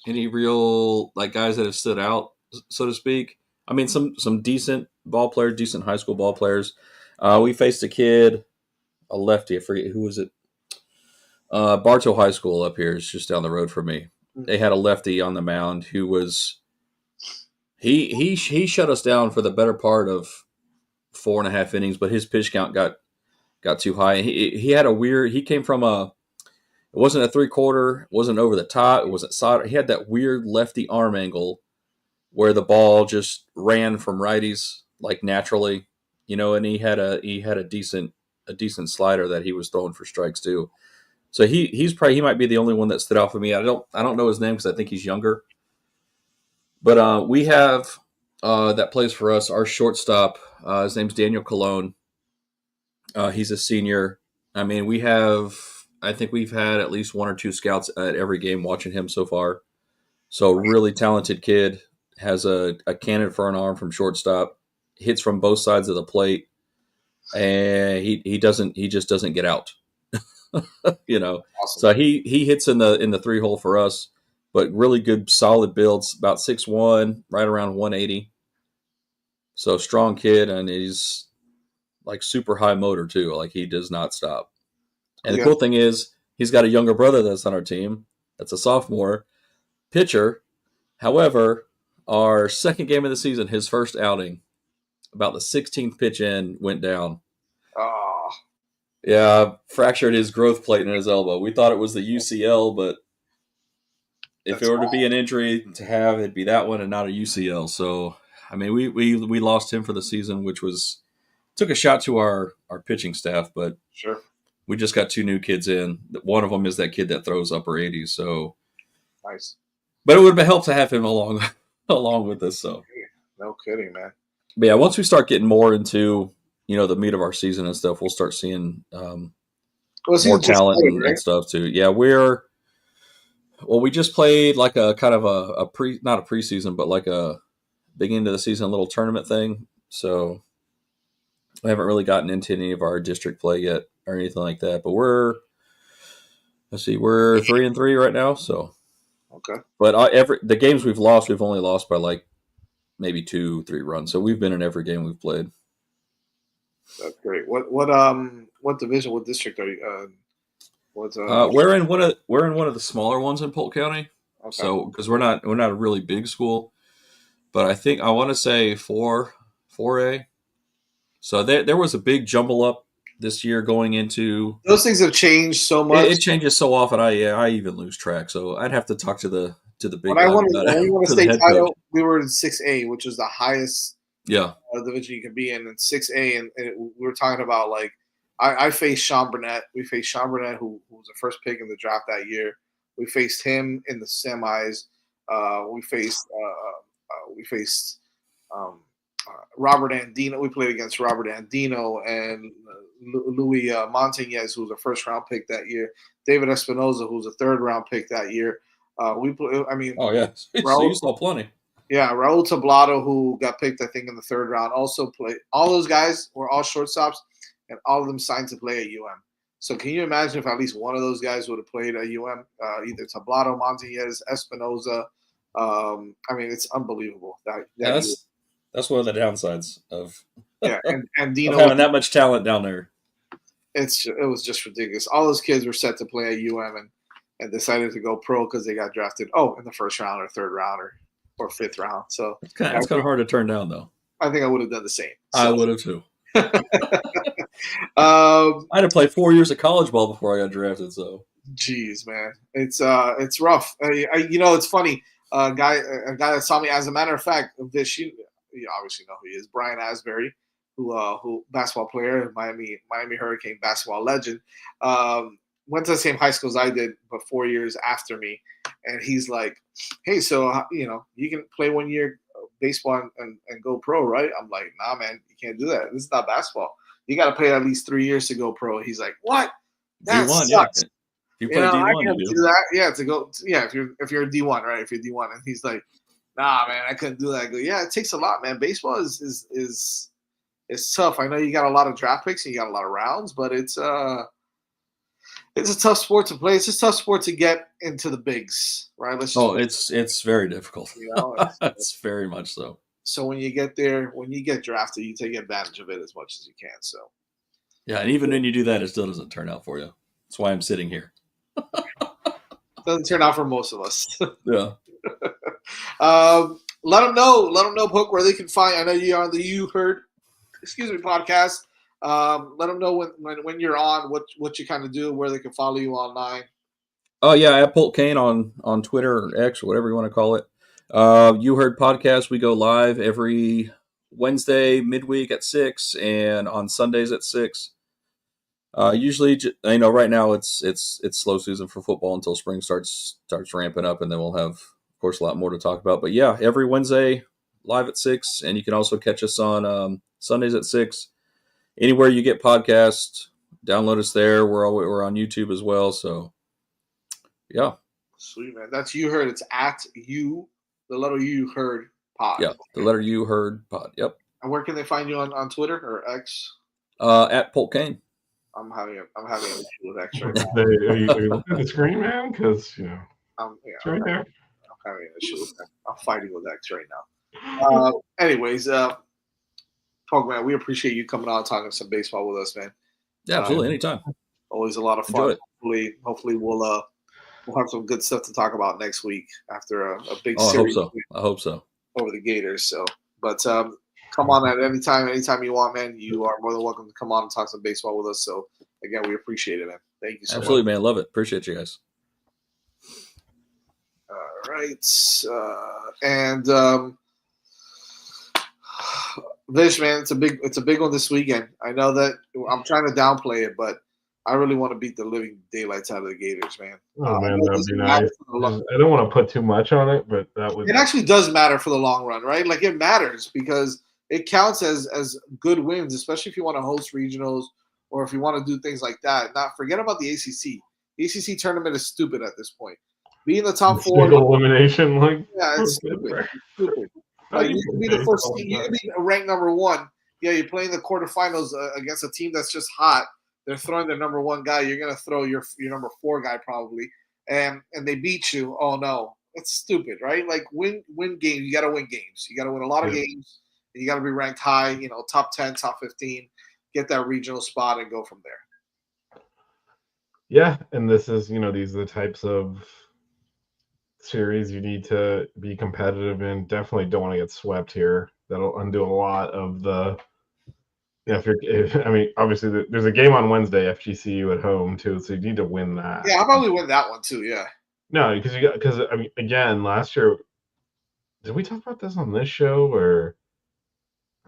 real guys that have stood out, so to speak. I mean, some decent ball players, decent high school ball players. We faced a kid, a lefty. I forget who was it. Bartow High School up here is just down the road from me. They had a lefty on the mound who was he shut us down for the better part of 4.5 innings, but his pitch count got too high. He had a weird. He came from it wasn't a 3/4, it wasn't over the top, it wasn't side. He had that weird lefty arm angle where the ball just ran from righties like naturally, and he had a decent slider that he was throwing for strikes too. So he might be the only one that stood out for me. I don't know his name because I think he's younger. But we have that plays for us. Our shortstop, his name's Daniel Colon. He's a senior. I mean, I think we've had at least 1 or 2 scouts at every game watching him so far. So really talented kid, has a cannon for an arm from shortstop, hits from both sides of the plate, and he just doesn't get out. Awesome. So he hits in the 3-hole for us, but really good solid builds, about 6'1", right around 180. So strong kid, and he's like super high motor too. Like he does not stop. And the cool thing is he's got a younger brother that's on our team. That's a sophomore pitcher. However, our second game of the season, his first outing, about the 16th pitch in, went down. Oh. Yeah, fractured his growth plate in his elbow. We thought it was the UCL, but if it were to be an injury to have, it'd be that one and not a UCL. So, I mean, we lost him for the season, which took a shot to our pitching staff, but sure. We just got 2 new kids in. One of them is that kid that throws upper 80s. So nice. But it would have helped to have him along with us. So no kidding, man. But yeah, once we start getting more into the meat of our season and stuff, we'll start seeing more talent and stuff too. Yeah, we just played like a kind of not a preseason, but like a beginning of the season little tournament thing. So we haven't really gotten into any of our district play yet or anything like that. But we're 3-3 right now. So okay. But the games we've lost, we've only lost by like maybe 2-3 runs. So we've been in every game we've played. That's great. What division? What district are you? We're in one of the smaller ones in Polk County. Okay. So because we're not a really big school, but I want to say 4A. So there was a big jumble up this year going into. Those things have changed so much. It changes so often. I even lose track. So I'd have to talk to the big. When I won a state title, we were in 6A, which was the highest division you could be in 6A, and we were talking about like I faced Sean Burnett. We faced Sean Burnett, who was the first pick in the draft that year. We faced him in the semis. We faced Robert Andino. We played against Robert Andino and Louis Montañez, who was a first-round pick that year. David Espinoza, who was a third-round pick that year. Oh yeah, so you saw plenty. Yeah, Raul Tablado, who got picked, I think, in the 3rd round, also played. All those guys were all shortstops, and all of them signed to play at UM. So can you imagine if at least one of those guys would have played at UM? Either Tablado, Montañez, Espinoza. I mean, it's unbelievable. That's one of the downsides of and Dino of having that much talent down there. It was just ridiculous. All those kids were set to play at UM and decided to go pro because they got drafted in the 1st round or 3rd round or 5th round. So it's kind of hard to turn down though. I think I would have done the same. So. I would have too. I had to play 4 years of college ball before I got drafted. So, geez, man, it's rough. It's funny. A guy that saw me. As a matter of fact, Vish, you obviously know who he is. Brian Asbury, who basketball player, Miami Hurricane basketball legend. Went to the same high school as I did, but 4 years after me. And he's like, hey, so, you can play 1 year baseball and go pro, right? I'm like, nah, man, you can't do that. This is not basketball. You got to play at least 3 years to go pro. He's like, what? That D1, sucks. Yeah. You play D1, I can't do that. Yeah, if you're a D1, right? If you're D1. And he's like, nah, man, I couldn't do that. I go, yeah, it takes a lot, man. Baseball is tough. I know you got a lot of draft picks and you got a lot of rounds, but it's a tough sport to play. It's a tough sport to get into the bigs, right? It's very difficult. It's very much so. So when you get there, when you get drafted, you take advantage of it as much as you can. So yeah, and even when you do that, it still doesn't turn out for you. That's why I'm sitting here. Doesn't turn out for most of us. Yeah. Let them know, Poke, where they can find. I know you're on the You Heard, podcast. Let them know when you're on, what you kind of do, where they can follow you online. Oh yeah, at Polk Cane on Twitter or X or whatever you want to call it. You Heard podcast. We go live every Wednesday midweek at 6 and on Sundays at 6. Usually, right now it's slow season for football until spring starts ramping up, and then we'll have, of course, a lot more to talk about. But yeah, every Wednesday live at 6, and you can also catch us on Sundays at 6. Anywhere you get podcasts, download us there. We're on YouTube as well. So yeah, sweet, man. That's You Heard. It's at the letter You Heard pod. Yeah, the letter You Heard pod. Yep. And where can they find you on Twitter or X? At Polk Cane. I'm having an issue with X right now. Are you looking at the screen, man? Because it's right there. I'm having an issue with that. I'm fighting with X right now. Anyways, Polk, man, we appreciate you coming on and talking some baseball with us, man. Yeah, absolutely. Anytime. Always a lot of fun. Hopefully we'll have some good stuff to talk about next week after a big series. I hope so. Over the Gators. So, but come on at anytime you want, man. You are more than welcome to come on and talk some baseball with us. So, again, we appreciate it, man. Thank you so much. Absolutely, man. Love it. Appreciate you guys. All right. And Vish, man, it's a big one this weekend. I know that I'm trying to downplay it, but I really want to beat the living daylights out of the Gators, man. Oh man, that'd be nice. I don't want to put too much on it, but that would. It actually does matter for the long run, right? Like it matters because it counts as good wins, especially if you want to host regionals or if you want to do things like that. Not forget about the ACC. The ACC tournament is stupid at this point. Being the top four, elimination, it's stupid. It's stupid. Like you can be the first. You can be ranked number one. Yeah, you're playing the quarterfinals against a team that's just hot. They're throwing their number one guy. You're gonna throw your number 4 guy probably, and they beat you. Oh no, it's stupid, right? Like win games. You got to win games. You got to win a lot of games. And you got to be ranked high. Top 10, top 15. Get that regional spot and go from there. Yeah, and this is these are the types of series you need to be competitive in. Definitely don't want to get swept here. That'll undo a lot of the. Yeah, obviously there's a game on Wednesday, FGCU at home too, so you need to win that. Yeah, how about we win that one too? Yeah. No, because again, last year, did we talk about this on this show or?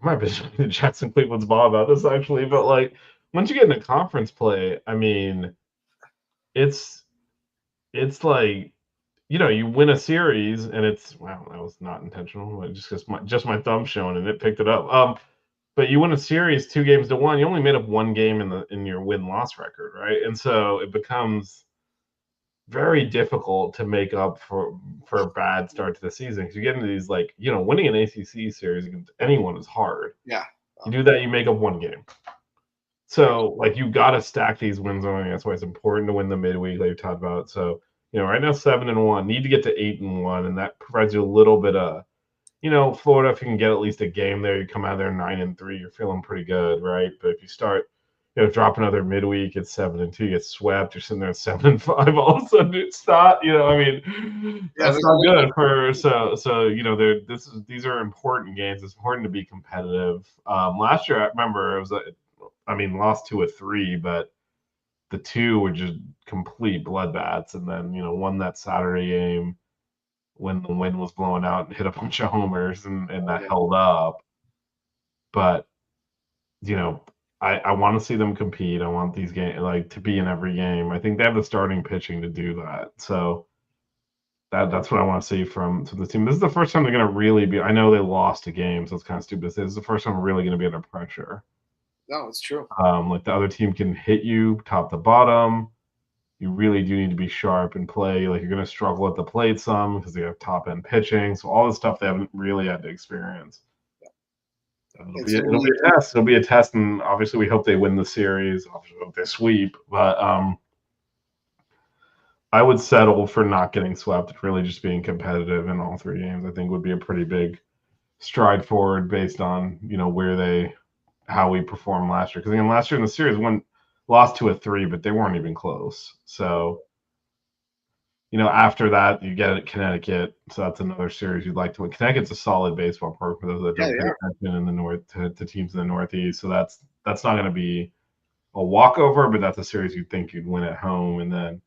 I might have been talking to Jackson Cleveland's ball about this actually, but like once you get into conference play, I mean, it's like you win a series and it's that was not intentional, but just my thumb showing and it picked it up. But you win a series 2-1. You only made up one game in your win-loss record, right? And so it becomes very difficult to make up for a bad start to the season because you get into these winning an ACC series against anyone is hard. Yeah, you do that, you make up one game. So you got to stack these wins on. That's why it's important to win the midweek, like you talked about. So right now 7-1, need to get to 8-1, and that provides you a little bit of. Florida, if you can get at least a game there, you come out there 9-3, you're feeling pretty good, right? But if you start, drop another midweek, it's 7-2, you get swept, you're sitting there at 7-5, all of a sudden it's not, that's not good for. These are important games. It's important to be competitive. Last year, I remember it was, lost 2 of 3, but the 2 were just complete bloodbaths, and then won that Saturday game when the wind was blowing out and hit a bunch of homers and that held up. But, I want to see them compete. I want these games to be in every game. I think they have the starting pitching to do that. So that's what I want to see from the team. This is the first time they're going to really be. I know they lost a game, so it's kind of stupid. This is the first time we're really going to be under pressure. No, it's true. The other team can hit you top to bottom. You really do need to be sharp and play. You're going to struggle at the plate some because they have top end pitching. So all the stuff they haven't really had to experience. Yeah. It'll be a test. It'll be a test, and obviously we hope they win the series. Obviously we hope they sweep, but I would settle for not getting swept. Really, just being competitive in all 3 games, I think would be a pretty big stride forward based on how we performed last year. Because again, last year in the series, lost 2 of 3, but they weren't even close. So after that you get Connecticut, so that's another series you'd like to win. Connecticut's a solid baseball program for those that don't pay attention in the north to teams in the Northeast. So that's not going to be a walkover, but that's a series you'd think you'd win at home, and then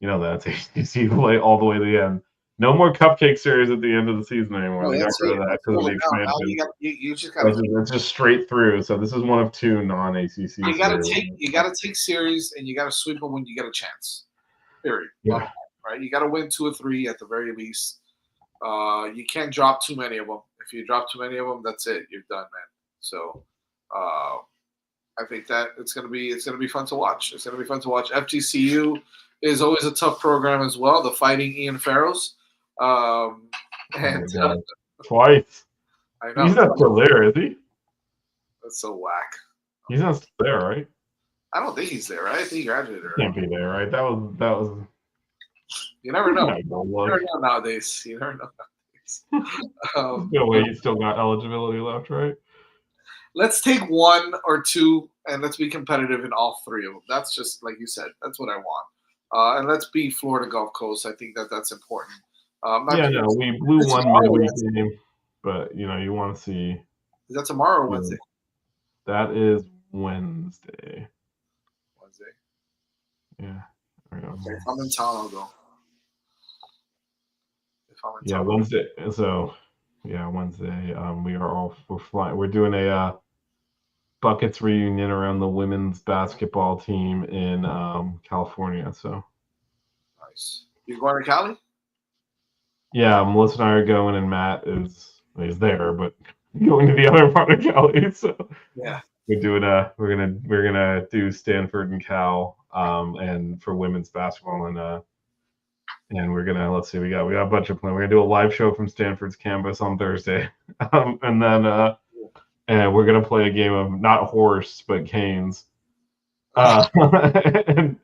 that's ACC play all the way to the end. No more cupcake series at the end of the season anymore. No, they got that's rid of it. that because of the Now expansion. you just got to. It's just straight through. So this is one of two non-ACC You got to series. take series, and you got to sweep them when you get a chance. Period. Yeah. Right. You got to win 2 or 3 at the very least. You can't drop too many of them. If you drop too many of them, that's it. You're done, man. So, I think that it's gonna be fun to watch. It's gonna be fun to watch. FGCU is always a tough program as well. The Fighting Ian Farrows. Twice. I know. He's not still there, is he? That's so whack. He's not still there, right? I don't think he's there, right? I think he graduated. Right? Can't be there, right? That was. You never know. You never know nowadays. You never know nowadays. No way, he's still got eligibility left, right? Let's take 1 or 2, and let's be competitive in all 3 of them. That's just like you said. That's what I want. And let's beat Florida Gulf Coast. I think that's important. We blew one midweek game, but you want to see. Is that tomorrow or Wednesday? That is Wednesday. Yeah. If I'm in town, I'll go. Wednesday. So, Wednesday. We're flying. We're doing a buckets reunion around the women's basketball team in California. So nice. You going to Cali? Yeah, Melissa and I are going, and Matt is there, but going to the other part of Cali. So yeah, we're doing we're gonna do Stanford and Cal, and for women's basketball, and we're gonna we got a bunch of plans. We're gonna do a live show from Stanford's campus on Thursday, and then and we're gonna play a game of not horse but canes. And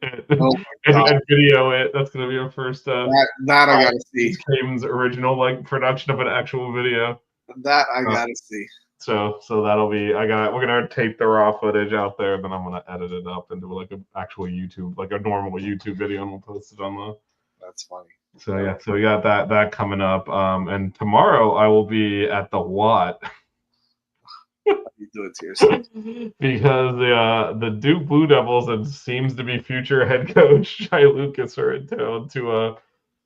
video it. That's gonna be our first. That I gotta see. Cane's original production of an actual video. That I gotta see. So that'll be. We're gonna tape the raw footage out there, then I'm gonna edit it up and do an actual YouTube, a normal YouTube video, and we'll post it on the. That's funny. So so we got that coming up. And tomorrow I will be at the Watt. You do it to yourself. Because the Duke Blue Devils, and seems to be future head coach Jai Lucas, are in town to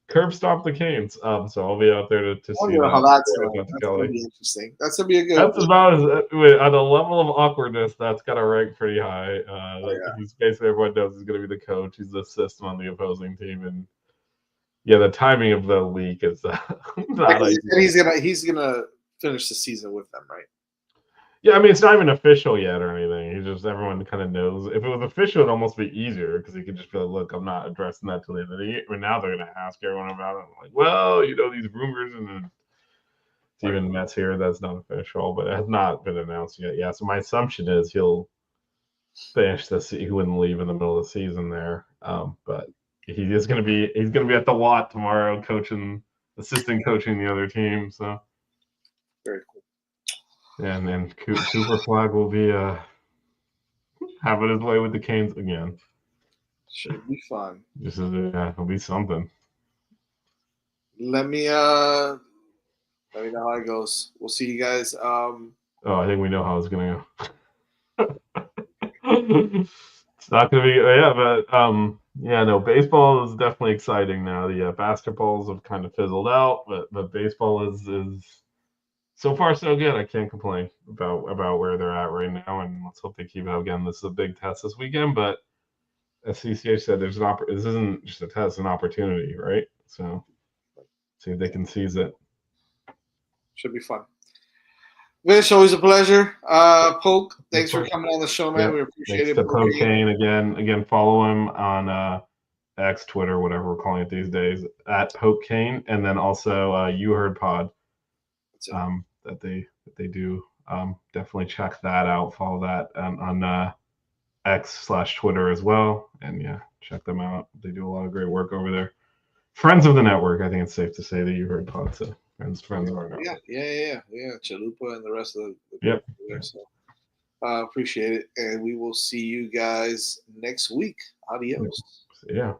curb stomp the Canes. So I'll be out there to see how that's going to be interesting. That's going to be a good. That's about at a level of awkwardness that's got to rank pretty high. He's basically, everyone knows he's going to be the coach. He's the system on the opposing team, and the timing of the leak is he's gonna finish the season with them, right? Yeah, I mean, it's not even official yet or anything. It's just everyone kind of knows. If it was official, it'd almost be easier because he could just be like, look, I'm not addressing that till the end of the year. But now they're going to ask everyone about it. I'm like, well, these rumors, and it's even Mets here. That's not official, but it has not been announced yet. Yeah, so my assumption is he'll finish this. He wouldn't leave in the middle of the season there. But he's going to be at the Watt tomorrow, assistant coaching the other team. So very cool. And then Cooper Flag will be having his way with the Canes again. Should be fun. It'll be something. Let me know how it goes. We'll see you guys. I think we know how it's gonna go. It's not gonna be baseball is definitely exciting now. The basketballs have kind of fizzled out, but baseball is so far so good. I can't complain about where they're at right now, and let's hope they keep it up. Again, this is a big test this weekend, but as CCH said, this isn't just a test, it's an opportunity, right? So see if they can seize it. Should be fun. Vish, always a pleasure. Polk, thanks for coming on the show, man. We appreciate it. Polk Cane again. Follow him on X, Twitter, whatever we're calling it these days, at Polk Cane, and then also You Heard Pod. That they do. Definitely check that out. Follow that on X/Twitter as well, and check them out. They do a lot of great work over there. Friends of the network. I think it's safe to say that You Heard Pod. So friends of our network. Yeah. Chalupa and the rest of the yep. There, so appreciate it, and we will see you guys next week. Adios. Yeah.